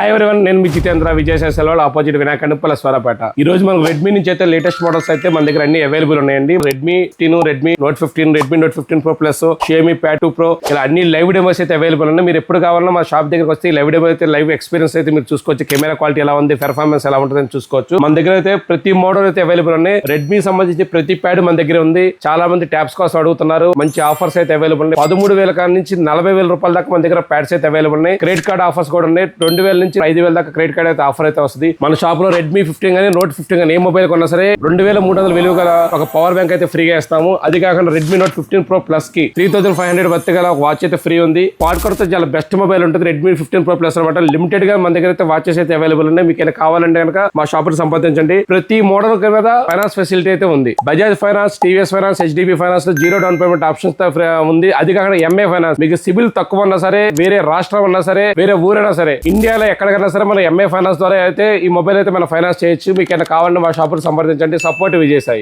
Hi everyone, నేను మీ జితేంద్ర విజయసాయి సెలవులు opposite Vinayaka అనుప్పల స్వరపేట. ఈ రోజు మనకు రెడ్మీ నుంచి అయితే లేటెస్ట్ మోడల్స్ అయితే మన దగ్గర అన్ని అవైలబుల్ ఉన్నాయండి. Redmi 15, Redmi note 15, Redmi note 15 pro plus, Xiaomi pad 2 pro ఇలా అన్ని లైవ్ డెమోస్ అయితే అవైలబుల్ ఉన్నాయి. మీరు ఎప్పుడు కావాలన్నా మా షాప్ దగ్గరకు వస్తే లైవ్ డెమో అయితే లైవ్ ఎక్స్పీరియన్స్ అయితే మీరు చూసుకోవచ్చు. కెమెరా క్వాలిటీ ఎలా ఉంది, పెర్ఫార్మెన్స్ ఎలా ఉంటుందని చూసుకోవచ్చు. మన దగ్గర అయితే ప్రతి మోడల్ అయితే అవైలబుల్ ఉన్నాయి. రెడ్మీ సంబంధించి ప్రతి ప్యాడ్ మన దగ్గర ఉంది. చాలా మంది ట్యాబ్స్ కోసం అడుగుతున్నారు. మంచి ఆఫర్స్ అయితే అవైలబుల్ ఉన్నాయి. 13,000 కాడ నుంచి 40,000 రూపాయల దాకా మన దగ్గర ప్యాడ్స్ అయితే అవైలబుల్ ఉన్నాయి. క్రెడిట్ కార్డ్ ఆఫర్స్ కూడా ఉన్నాయి. 2,000 నుంచి 5,000 దాకా క్రెడిట్ కార్డ్ అయితే ఆఫర్ అయితే వస్తుంది. మన షాప్ లో రెడ్మీ 15 కానీ నోట్ 15 కానీ ఏ మొబైల్ కొన్నా సరే 2,300 విలువ గల ఒక పవర్ బ్యాంక్ అయితే ఫ్రీగా ఇస్తాము. అది కాకుండా రెడ్మీ నోట్ 15 ప్రో ప్లస్ కి 3,500 వర్త్ గల ఒక వాచ్ అయితే ఫ్రీ ఉంది. వాట్ కొడితే చాలా బెస్ట్ మొబైల్ ఉంటుంది రెడ్మీ 15 ప్రో ప్లస్ అనమాట. లిమిటెడ్ గా మన దగ్గర అయితే వాచెస్ అయితే అవైలబుల్ ఉన్నాయి. మీకు ఏమైనా కావాలంటే కనుక మా షాప్ ని సంప్రదించండి. ప్రతి మోడల్ మీద ఫైనాన్స్ ఫెసిలిటీ అయితే ఉంది. Bajaj finance, TVS finance, HDB finance లో 0 డౌన్ పేమెంట్ ఆప్షన్స్ ఉంది. అది కాకుండా ఎంఏ ఫైనాన్స్, మీకు సిబిల్ తక్కువ ఉన్నా సరే, వేరే రాష్ట్రం ఉన్నా సరే, వేరే ఊరైనా సరే, ఇండియాలో ఎక్కడికైనా సరే మన ఎంఏ ఫైనాన్స్ ద్వారా అయితే ఈ మొబైల్ అయితే మనం ఫైనాన్స్ చేయొచ్చు. మీకు ఏమైనా కావాలంటే మా షాప్ ని సంప్రదించండి. సపోర్ట్ విజయసాయి.